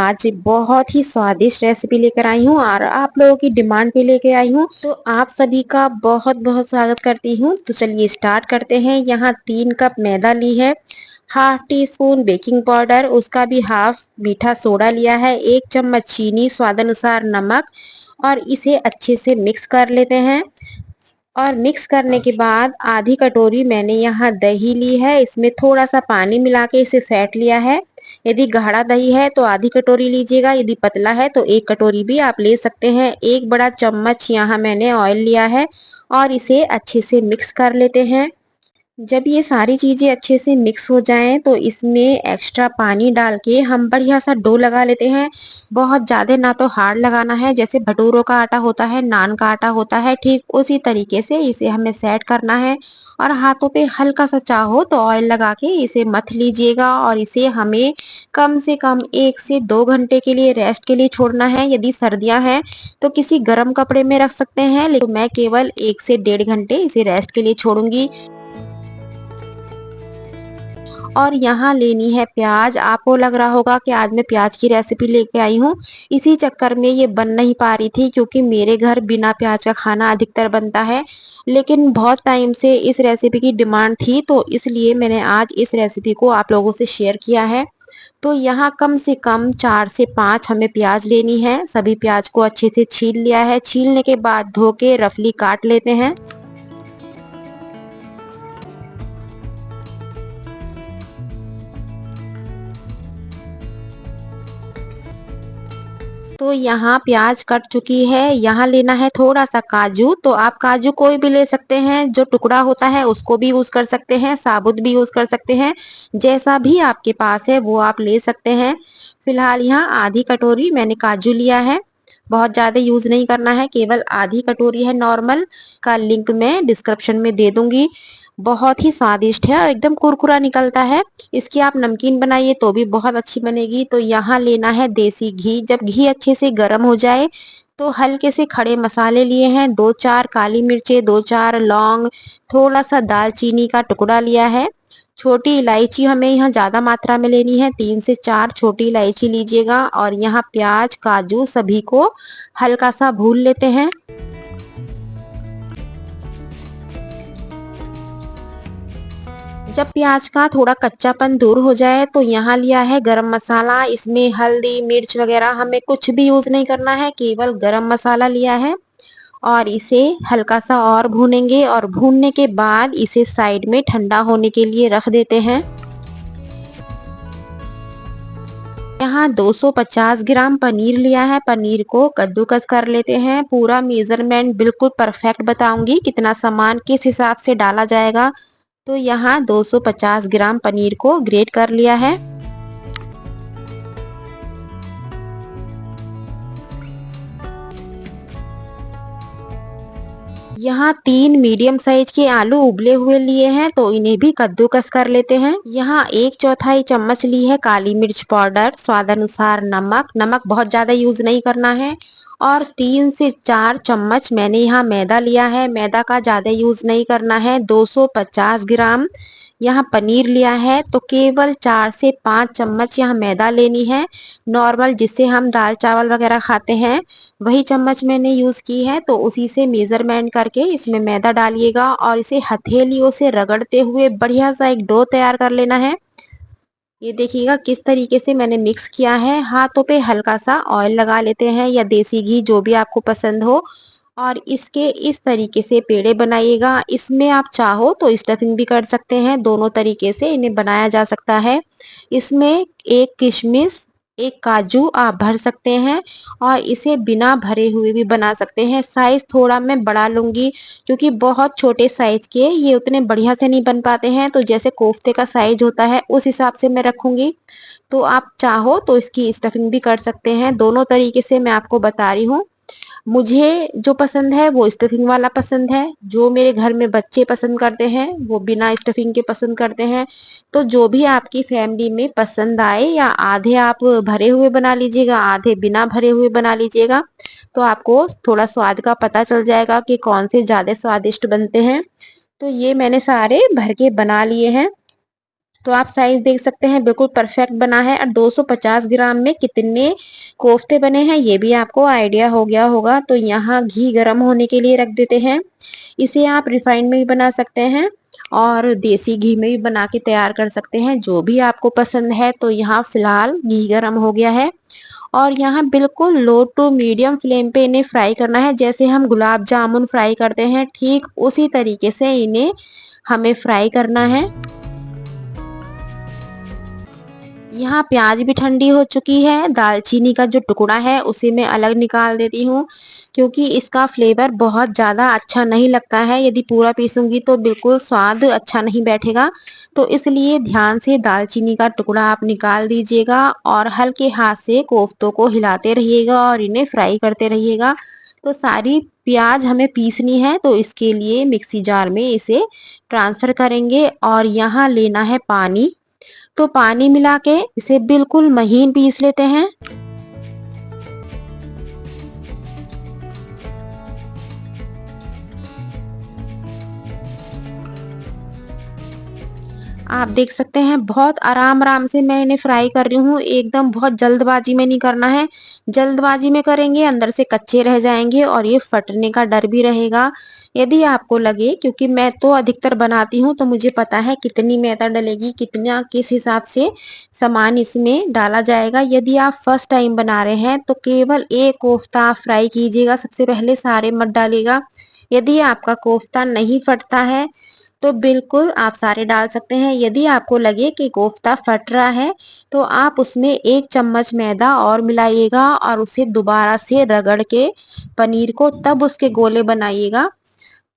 आज बहुत ही स्वादिष्ट रेसिपी लेकर आई हूँ और आप लोगों की डिमांड पे लेके आई हूँ। तो आप सभी का बहुत बहुत स्वागत करती हूँ। तो चलिए स्टार्ट करते हैं। यहाँ 3 कप मैदा ली है, half tea spoon baking powder, उसका भी हाफ मीठा सोडा लिया है, 1 चम्मच चीनी, स्वाद अनुसार नमक और इसे अच्छे से मिक्स कर लेते हैं। और मिक्स करने के बाद आधी कटोरी मैंने यहाँ दही ली है, इसमें थोड़ा सा पानी मिला के इसे फेंट लिया है। यदि गाढ़ा दही है तो आधी कटोरी लीजिएगा, यदि पतला है तो 1 कटोरी भी आप ले सकते हैं। 1 बड़ा चम्मच यहाँ मैंने ऑयल लिया है और इसे अच्छे से मिक्स कर लेते हैं। जब ये सारी चीजें अच्छे से मिक्स हो जाएं तो इसमें एक्स्ट्रा पानी डाल के हम बढ़िया सा डो लगा लेते हैं। बहुत ज्यादा ना तो हार्ड लगाना है, जैसे भटूरों का आटा होता है, नान का आटा होता है, ठीक उसी तरीके से इसे हमें सेट करना है। और हाथों पे हल्का सा चाहो तो ऑयल लगा के इसे मथ लीजिएगा और इसे हमें कम से कम 1 से 2 घंटे के लिए रेस्ट के लिए छोड़ना है। यदि सर्दियां हैं तो किसी गर्म कपड़े में रख सकते हैं, लेकिन मैं केवल 1 से 1.5 घंटे इसे रेस्ट के लिए छोड़ूंगी। और यहाँ लेनी है प्याज। आपको लग रहा होगा कि आज मैं प्याज की रेसिपी लेके आई हूँ, इसी चक्कर में ये बन नहीं पा रही थी क्योंकि मेरे घर बिना प्याज का खाना अधिकतर बनता है। लेकिन बहुत टाइम से इस रेसिपी की डिमांड थी तो इसलिए मैंने आज इस रेसिपी को आप लोगों से शेयर किया है। तो यहाँ कम से कम 4 से 5 हमें प्याज लेनी है। सभी प्याज को अच्छे से छील लिया है। छीलने के बाद धो के रफली काट लेते हैं। तो यहाँ प्याज कट चुकी है। यहाँ लेना है थोड़ा सा काजू। तो आप काजू कोई भी ले सकते हैं, जो टुकड़ा होता है उसको भी यूज कर सकते हैं, साबुत भी यूज कर सकते हैं, जैसा भी आपके पास है वो आप ले सकते हैं। फिलहाल यहाँ आधी कटोरी मैंने काजू लिया है। बहुत ज्यादा यूज नहीं करना है, केवल आधी कटोरी है नॉर्मल। का लिंक मैं डिस्क्रिप्शन में दे दूंगी। बहुत ही स्वादिष्ट है और एकदम कुरकुरा निकलता है। इसकी आप नमकीन बनाइए तो भी बहुत अच्छी बनेगी। तो यहाँ लेना है देसी घी। जब घी अच्छे से गर्म हो जाए तो हल्के से खड़े मसाले लिए हैं, 2-4 काली मिर्चें, 2-4 लौंग, थोड़ा सा दालचीनी का टुकड़ा लिया है। छोटी इलायची हमें यहाँ ज्यादा मात्रा में लेनी है, 3 से 4 छोटी इलायची लीजिएगा। और यहाँ प्याज काजू सभी को हल्का सा भून लेते हैं। जब प्याज का थोड़ा कच्चापन दूर हो जाए तो यहाँ लिया है गरम मसाला। इसमें हल्दी मिर्च वगैरह हमें कुछ भी यूज नहीं करना है, केवल गरम मसाला लिया है। और इसे हल्का सा और भूनेंगे और भूनने के बाद इसे साइड में ठंडा होने के लिए रख देते हैं। यहाँ 250 ग्राम पनीर लिया है। पनीर को कद्दूकस कर लेते हैं। पूरा मेजरमेंट बिल्कुल परफेक्ट बताऊंगी, कितना सामान किस हिसाब से डाला जाएगा। तो यहाँ 250 ग्राम पनीर को ग्रेट कर लिया है। यहाँ 3 मीडियम साइज के आलू उबले हुए लिए हैं, तो इन्हें भी कद्दूकस कर लेते हैं। यहाँ 1/4 चम्मच ली है काली मिर्च पाउडर, स्वाद अनुसार नमक। नमक बहुत ज्यादा यूज नहीं करना है। और 3 से 4 चम्मच मैंने यहाँ मैदा लिया है। मैदा का ज्यादा यूज नहीं करना है। 250 ग्राम यहाँ पनीर लिया है, तो केवल 4 से 5 चम्मच यहाँ मैदा लेनी है। नॉर्मल जिससे हम दाल चावल वगैरह खाते हैं वही चम्मच मैंने यूज की है। तो उसी से मेजरमेंट करके इसमें मैदा डालिएगा और इसे हथेलियों से रगड़ते हुए बढ़िया सा एक डो तैयार कर लेना है। ये देखिएगा किस तरीके से मैंने मिक्स किया है। हाथों पे हल्का सा ऑयल लगा लेते हैं या देसी घी, जो भी आपको पसंद हो। और इसके इस तरीके से पेड़े बनाइएगा। इसमें आप चाहो तो स्टफिंग भी कर सकते हैं, दोनों तरीके से इन्हें बनाया जा सकता है। इसमें एक किशमिश, एक काजू आप भर सकते हैं और इसे बिना भरे हुए भी बना सकते हैं। साइज थोड़ा मैं बड़ा लूंगी क्योंकि बहुत छोटे साइज के ये उतने बढ़िया से नहीं बन पाते हैं। तो जैसे कोफ्ते का साइज होता है उस हिसाब से मैं रखूंगी। तो आप चाहो तो इसकी स्टफिंग भी कर सकते हैं। दोनों तरीके से मैं आपको बता रही हूँ। मुझे जो पसंद है वो स्टफिंग वाला पसंद है। जो मेरे घर में बच्चे पसंद करते हैं वो बिना स्टफिंग के पसंद करते हैं। तो जो भी आपकी फैमिली में पसंद आए, या आधे आप भरे हुए बना लीजिएगा, आधे बिना भरे हुए बना लीजिएगा। तो आपको थोड़ा स्वाद का पता चल जाएगा कि कौन से ज्यादा स्वादिष्ट बनते हैं। तो ये मैंने सारे भर के बना लिए हैं। तो आप साइज देख सकते हैं बिल्कुल परफेक्ट बना है। और 250 ग्राम में कितने कोफ्ते बने हैं ये भी आपको आइडिया हो गया होगा। तो यहाँ घी गर्म होने के लिए रख देते हैं। इसे आप रिफाइंड में भी बना सकते हैं और देसी घी में भी बना के तैयार कर सकते हैं, जो भी आपको पसंद है। तो यहाँ फिलहाल घी गर्म हो गया है और यहाँ बिल्कुल लो टू मीडियम फ्लेम पे इन्हें फ्राई करना है। जैसे हम गुलाब जामुन फ्राई करते हैं ठीक उसी तरीके से इन्हें हमें फ्राई करना है। यहाँ प्याज भी ठंडी हो चुकी है। दालचीनी का जो टुकड़ा है उसे मैं अलग निकाल देती हूँ, क्योंकि इसका फ्लेवर बहुत ज़्यादा अच्छा नहीं लगता है। यदि पूरा पीसूंगी तो बिल्कुल स्वाद अच्छा नहीं बैठेगा। तो इसलिए ध्यान से दालचीनी का टुकड़ा आप निकाल दीजिएगा और हल्के हाथ से कोफ्तों को हिलाते रहिएगा और इन्हें फ्राई करते रहिएगा। तो सारी प्याज हमें पीसनी है, तो इसके लिए मिक्सी जार में इसे ट्रांसफर करेंगे और यहाँ लेना है पानी। तो पानी मिला के इसे बिल्कुल महीन पीस लेते हैं। आप देख सकते हैं बहुत आराम आराम से मैं इन्हें फ्राई कर रही हूँ। एकदम बहुत जल्दबाजी में नहीं करना है। जल्दबाजी में करेंगे अंदर से कच्चे रह जाएंगे और ये फटने का डर भी रहेगा। यदि आपको लगे, क्योंकि मैं तो अधिकतर बनाती हूँ तो मुझे पता है कितनी मैदा डलेगी, कितना किस हिसाब से सामान इसमें डाला जाएगा। यदि आप फर्स्ट टाइम बना रहे हैं तो केवल एक कोफ्ता आप फ्राई कीजिएगा, सबसे पहले सारे मत डालिएगा। यदि आपका कोफ्ता नहीं फटता है तो बिल्कुल आप सारे डाल सकते हैं। यदि आपको लगे कि कोफ्ता फट रहा है तो आप उसमें 1 चम्मच मैदा और मिलाइएगा और उसे दोबारा से रगड़ के पनीर को तब उसके गोले बनाइएगा।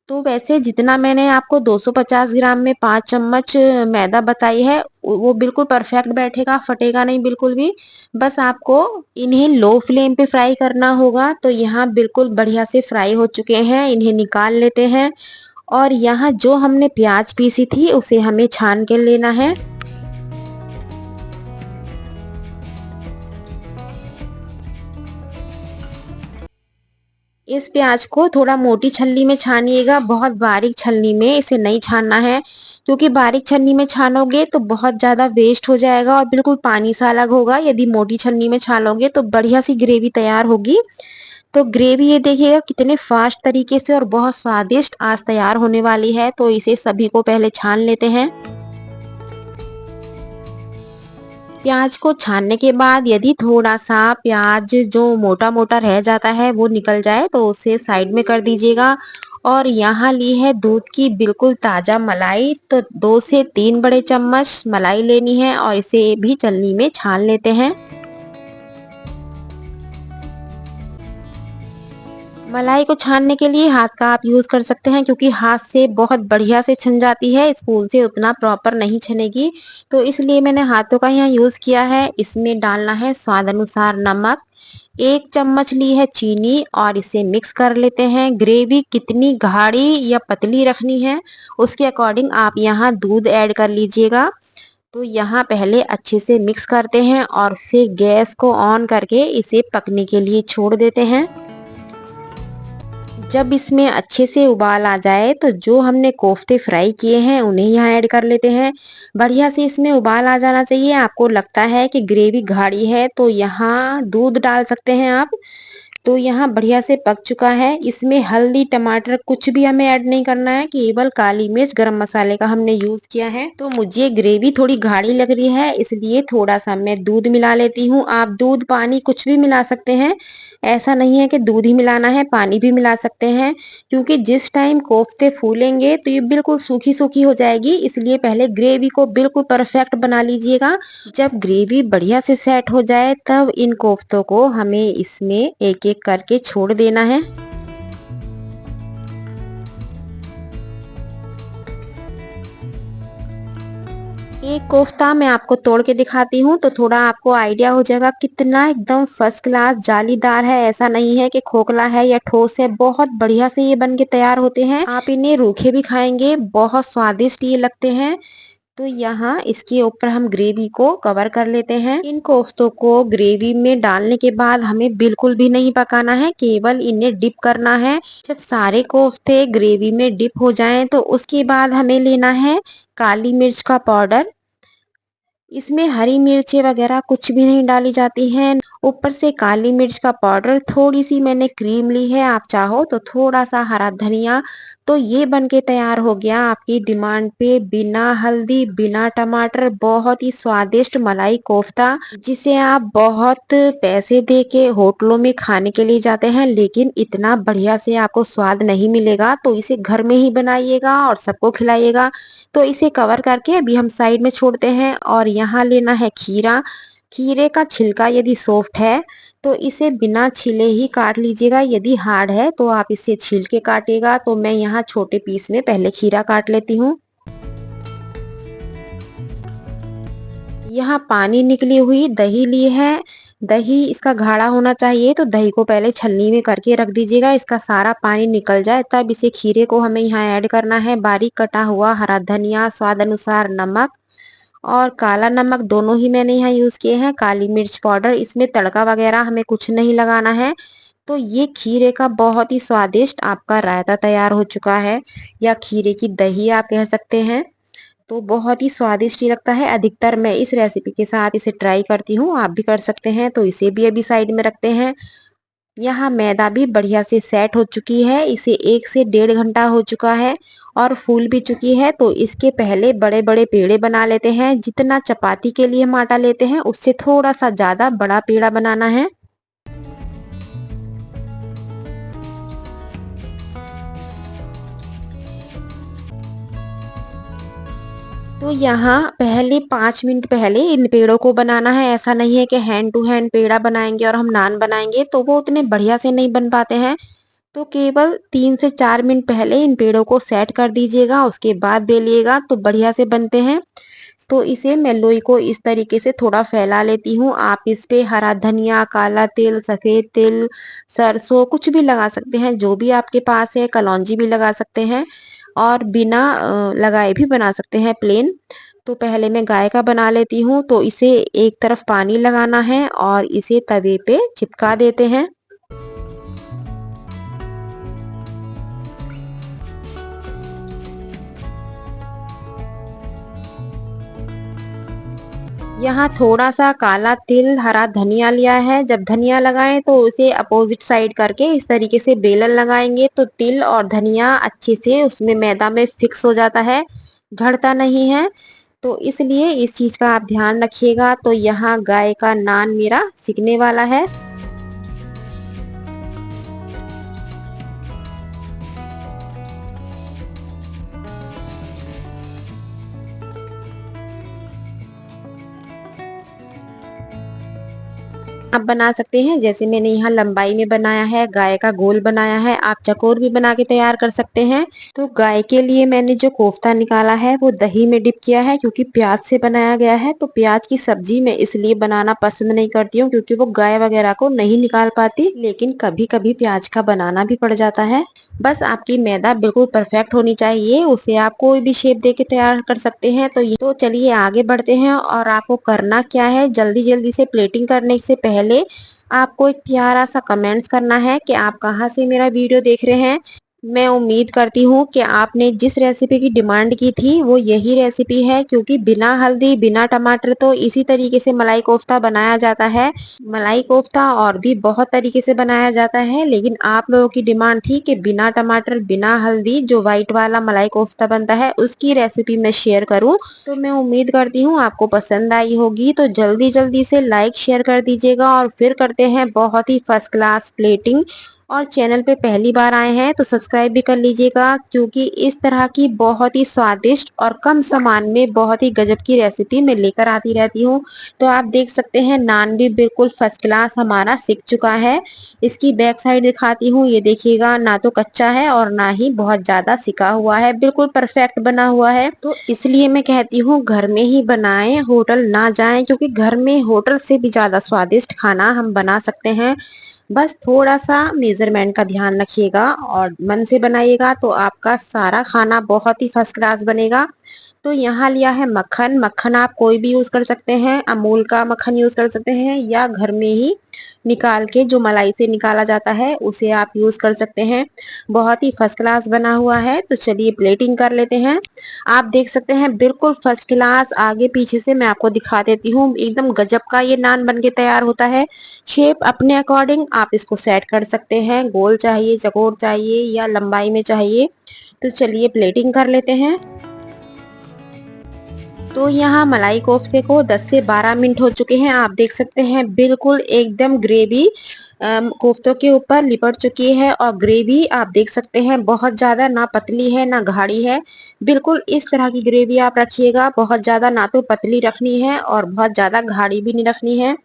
तो वैसे जितना मैंने आपको 250 ग्राम में 5 चम्मच मैदा बताई है वो बिल्कुल परफेक्ट बैठेगा, फटेगा नहीं बिल्कुल भी। बस आपको इन्हें लो फ्लेम पे फ्राई करना होगा। तो यहाँ बिल्कुल बढ़िया से फ्राई हो चुके हैं, इन्हें निकाल लेते हैं। और यहाँ जो हमने प्याज पीसी थी उसे हमें छान के लेना है। इस प्याज को थोड़ा मोटी छलनी में छानिएगा, बहुत बारीक छलनी में इसे नहीं छानना है, क्योंकि बारीक छलनी में छानोगे तो बहुत ज़्यादा वेस्ट हो जाएगा और बिल्कुल पानी सा अलग होगा। यदि मोटी छलनी में छानोगे तो बढ़िया सी ग्रेवी तैयार होगी। तो ग्रेवी ये देखिएगा कितने फास्ट तरीके से और बहुत स्वादिष्ट आज तैयार होने वाली है। तो इसे सभी को पहले छान लेते हैं। प्याज को छानने के बाद यदि थोड़ा सा प्याज जो मोटा मोटा रह जाता है वो निकल जाए तो उसे साइड में कर दीजिएगा। और यहाँ ली है दूध की बिल्कुल ताजा मलाई। तो 2 से 3 बड़े चम्मच मलाई लेनी है और इसे भी छलनी में छान लेते हैं। मलाई को छानने के लिए हाथ का आप यूज कर सकते हैं, क्योंकि हाथ से बहुत बढ़िया से छन जाती है, स्पून से उतना प्रॉपर नहीं छनेगी। तो इसलिए मैंने हाथों का यहाँ यूज किया है। इसमें डालना है स्वाद अनुसार नमक, 1 चम्मच ली है चीनी और इसे मिक्स कर लेते हैं। ग्रेवी कितनी गाढ़ी या पतली रखनी है उसके अकॉर्डिंग आप यहाँ दूध ऐड कर लीजिएगा। तो यहाँ पहले अच्छे से मिक्स करते हैं और फिर गैस को ऑन करके इसे पकने के लिए छोड़ देते हैं। जब इसमें अच्छे से उबाल आ जाए तो जो हमने कोफ्ते फ्राई किए हैं उन्हें यहाँ ऐड कर लेते हैं। बढ़िया से इसमें उबाल आ जाना चाहिए। आपको लगता है कि ग्रेवी गाढ़ी है तो यहाँ दूध डाल सकते हैं आप। तो यहाँ बढ़िया से पक चुका है। इसमें हल्दी टमाटर कुछ भी हमें ऐड नहीं करना है, केवल काली मिर्च गरम मसाले का हमने यूज किया है। तो मुझे ग्रेवी थोड़ी गाढ़ी लग रही है, इसलिए थोड़ा सा मैं दूध मिला लेती हूँ। आप दूध पानी कुछ भी मिला सकते हैं, ऐसा नहीं है कि दूध ही मिलाना है, पानी भी मिला सकते हैं। क्योंकि जिस टाइम कोफ्ते फूलेंगे तो ये बिल्कुल सूखी सूखी हो जाएगी, इसलिए पहले ग्रेवी को बिल्कुल परफेक्ट बना लीजिएगा। जब ग्रेवी बढ़िया से सेट हो जाए तब इन कोफ्तों को हमें इसमें एक एक करके छोड़ देना है। एक कोफ्ता मैं आपको तोड़ के दिखाती हूँ तो थोड़ा आपको आइडिया हो जाएगा कितना एकदम फर्स्ट क्लास जालीदार है। ऐसा नहीं है कि खोखला है या ठोस है, बहुत बढ़िया से ये बन के तैयार होते हैं। आप इन्हें रूखे भी खाएंगे, बहुत स्वादिष्ट ये लगते हैं। तो यहाँ इसके ऊपर हम ग्रेवी को कवर कर लेते हैं। इन कोफ्तों को ग्रेवी में डालने के बाद हमें बिल्कुल भी नहीं पकाना है, केवल इन्हें डिप करना है। जब सारे कोफ्ते ग्रेवी में डिप हो जाएं तो उसके बाद हमें लेना है काली मिर्च का पाउडर। इसमें हरी मिर्चें वगैरह कुछ भी नहीं डाली जाती हैं। ऊपर से काली मिर्च का पाउडर, थोड़ी सी मैंने क्रीम ली है, आप चाहो तो थोड़ा सा हरा धनिया। तो ये बन के तैयार हो गया आपकी डिमांड पे बिना हल्दी बिना टमाटर बहुत ही स्वादिष्ट मलाई कोफ्ता, जिसे आप बहुत पैसे दे के होटलों में खाने के लिए जाते हैं लेकिन इतना बढ़िया से आपको स्वाद नहीं मिलेगा। तो इसे घर में ही बनाइएगा और सबको खिलाइएगा। तो इसे कवर करके अभी हम साइड में छोड़ते हैं और यहाँ लेना है खीरा। खीरे का छिलका यदि सॉफ्ट है तो इसे बिना छिले ही काट लीजिएगा, यदि हार्ड है तो आप इसे छील के काटिएगा। तो मैं यहाँ छोटे पीस में पहले खीरा काट लेती हूँ। यहाँ पानी निकली हुई दही ली है। दही इसका गाढ़ा होना चाहिए, तो दही को पहले छलनी में करके रख दीजिएगा, इसका सारा पानी निकल जाए। तब इसे खीरे को हमें यहाँ ऐड करना है। बारीक कटा हुआ हरा धनिया, स्वाद अनुसार नमक और काला नमक दोनों ही मैंने यहाँ यूज किए हैं। काली मिर्च पाउडर, इसमें तड़का वगैरह हमें कुछ नहीं लगाना है। तो ये खीरे का बहुत ही स्वादिष्ट आपका रायता तैयार हो चुका है, या खीरे की दही आप कह सकते हैं। तो बहुत ही स्वादिष्ट ही लगता है। अधिकतर मैं इस रेसिपी के साथ इसे ट्राई करती हूँ, आप भी कर सकते हैं। तो इसे भी अभी साइड में रखते हैं। यहाँ मैदा भी बढ़िया से सेट हो चुकी है, इसे 1 से 1.5 घंटा हो चुका है और फूल भी चुकी है। तो इसके पहले बड़े बड़े पेड़े बना लेते हैं। जितना चपाती के लिए हम आटा लेते हैं उससे थोड़ा सा ज्यादा बड़ा पेड़ा बनाना है। तो यहाँ पहले 5 मिनट पहले इन पेड़ों को बनाना है। ऐसा नहीं है कि हैंड टू हैंड पेड़ा बनाएंगे और हम नान बनाएंगे तो वो उतने बढ़िया से नहीं बन पाते हैं। तो केवल 3 से 4 मिनट पहले इन पेड़ों को सेट कर दीजिएगा, उसके बाद बेलिएगा तो बढ़िया से बनते हैं। तो इसे मैं लोई को इस तरीके से थोड़ा फैला लेती हूँ। आप इस पे हरा धनिया, काला तिल, सफेद तिल, सरसों कुछ भी लगा सकते हैं, जो भी आपके पास है। कलौंजी भी लगा सकते हैं और बिना लगाए भी बना सकते हैं प्लेन। तो पहले मैं गाय का बना लेती हूँ। तो इसे एक तरफ पानी लगाना है और इसे तवे पे चिपका देते हैं। यहाँ थोड़ा सा काला तिल, हरा धनिया लिया है। जब धनिया लगाएं तो उसे अपोजिट साइड करके इस तरीके से बेलन लगाएंगे तो तिल और धनिया अच्छे से उसमें मैदा में फिक्स हो जाता है, झड़ता नहीं है। तो इसलिए इस चीज का आप ध्यान रखिएगा। तो यहाँ गाय का नान मेरा सिकने वाला है। आप बना सकते हैं, जैसे मैंने यहाँ लंबाई में बनाया है, गाय का गोल बनाया है। आप चकोर भी बना के तैयार कर सकते हैं। तो गाय के लिए मैंने जो कोफ्ता निकाला है वो दही में डिप किया है, क्योंकि प्याज से बनाया गया है। तो प्याज की सब्जी मैं इसलिए बनाना पसंद नहीं करती हूँ क्योंकि वो गाय वगैरह को नहीं निकाल पाती, लेकिन कभी कभी प्याज का बनाना भी पड़ जाता है। बस आपकी मैदा बिल्कुल परफेक्ट होनी चाहिए, उसे आप कोई भी शेप दे के तैयार कर सकते हैं। तो चलिए आगे बढ़ते हैं। और आपको करना क्या है, जल्दी जल्दी से प्लेटिंग करने से पहले आपको एक प्यारा सा कमेंट्स करना है कि आप कहाँ से मेरा वीडियो देख रहे हैं। मैं उम्मीद करती हूँ कि आपने जिस रेसिपी की डिमांड की थी वो यही रेसिपी है, क्योंकि बिना हल्दी बिना टमाटर तो इसी तरीके से मलाई कोफ्ता बनाया जाता है। मलाई कोफ्ता और भी बहुत तरीके से बनाया जाता है, लेकिन आप लोगों की डिमांड थी कि बिना टमाटर बिना हल्दी जो व्हाइट वाला मलाई कोफ्ता बनता है उसकी रेसिपी मैं शेयर करूं। तो मैं उम्मीद करती हूँ आपको पसंद आई होगी। तो जल्दी जल्दी से लाइक शेयर कर दीजिएगा और फिर करते हैं बहुत ही फर्स्ट क्लास प्लेटिंग। और चैनल पे पहली बार आए हैं तो सब्सक्राइब भी कर लीजिएगा, क्योंकि इस तरह की बहुत ही स्वादिष्ट और कम सामान में बहुत ही गजब की रेसिपी मैं लेकर आती रहती हूँ। तो आप देख सकते हैं नान भी बिल्कुल फर्स्ट क्लास हमारा सिक चुका है। इसकी बैक साइड दिखाती हूँ, ये देखिएगा, ना तो कच्चा है और ना ही बहुत ज्यादा सिका हुआ है, बिल्कुल परफेक्ट बना हुआ है। तो इसलिए मैं कहती हूँ घर में ही बनाएं, होटल ना जाएं, क्योंकि घर में होटल से भी ज्यादा स्वादिष्ट खाना हम बना सकते हैं। बस थोड़ा सा मेजरमेंट का ध्यान रखिएगा और मन से बनाइएगा तो आपका सारा खाना बहुत ही फर्स्ट क्लास बनेगा। तो यहाँ लिया है मक्खन। मक्खन आप कोई भी यूज कर सकते हैं, अमूल का मक्खन यूज कर सकते हैं या घर में ही निकाल के जो मलाई से निकाला जाता है उसे आप यूज कर सकते हैं। बहुत ही फर्स्ट क्लास बना हुआ है। तो चलिए प्लेटिंग कर लेते हैं। आप देख सकते हैं बिल्कुल फर्स्ट क्लास। आगे पीछे से मैं आपको दिखा देती हूँ, एकदम गजब का ये नान बन के तैयार होता है। शेप अपने अकॉर्डिंग आप इसको सेट कर सकते हैं, गोल चाहिए, चौकोर चाहिए या लंबाई में चाहिए। तो चलिए प्लेटिंग कर लेते हैं। तो यहाँ मलाई कोफ्ते को 10 से 12 मिनट हो चुके हैं। आप देख सकते हैं बिल्कुल एकदम ग्रेवी कोफ्तों के ऊपर लिपट चुकी है और ग्रेवी आप देख सकते हैं बहुत ज़्यादा ना पतली है ना गाढ़ी है। बिल्कुल इस तरह की ग्रेवी आप रखिएगा, बहुत ज़्यादा ना तो पतली रखनी है और बहुत ज़्यादा गाढ़ी भी नहीं रखनी है।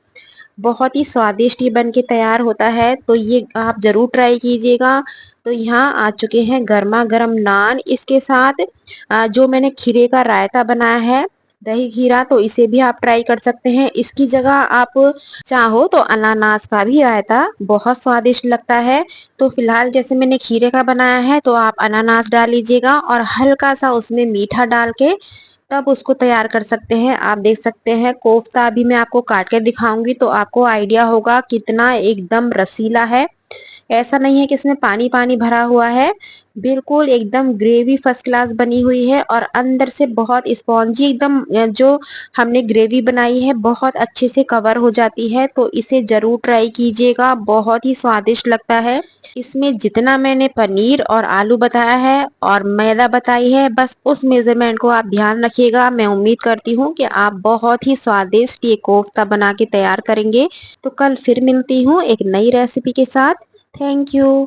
बहुत ही स्वादिष्ट ये बन के तैयार होता है, तो ये आप ज़रूर ट्राई कीजिएगा। तो यहाँ आ चुके हैं गर्मा गर्म नान। इसके साथ जो मैंने खीरे का रायता बनाया है, दही खीरा, तो इसे भी आप ट्राई कर सकते हैं। इसकी जगह आप चाहो तो अनानास का भी रायता बहुत स्वादिष्ट लगता है। तो फिलहाल जैसे मैंने खीरे का बनाया है तो आप अनानास डाल लीजिएगा और हल्का सा उसमें मीठा डाल के तब उसको तैयार कर सकते हैं। आप देख सकते हैं कोफ्ता अभी मैं आपको काट के दिखाऊंगी तो आपको आइडिया होगा कितना एकदम रसीला है। ऐसा नहीं है कि इसमें पानी पानी भरा हुआ है, बिल्कुल एकदम ग्रेवी फर्स्ट क्लास बनी हुई है और अंदर से बहुत स्पॉन्जी एकदम जो हमने ग्रेवी बनाई है बहुत अच्छे से कवर हो जाती है। तो इसे जरूर ट्राई कीजिएगा, बहुत ही स्वादिष्ट लगता है। इसमें जितना मैंने पनीर और आलू बताया है और मैदा बताई है, बस उस मेजरमेंट को आप ध्यान रखिएगा। मैं उम्मीद करती हूँ कि आप बहुत ही स्वादिष्ट ये कोफ्ता बना के तैयार करेंगे। तो कल फिर मिलती हूँ एक नई रेसिपी के साथ। Thank you.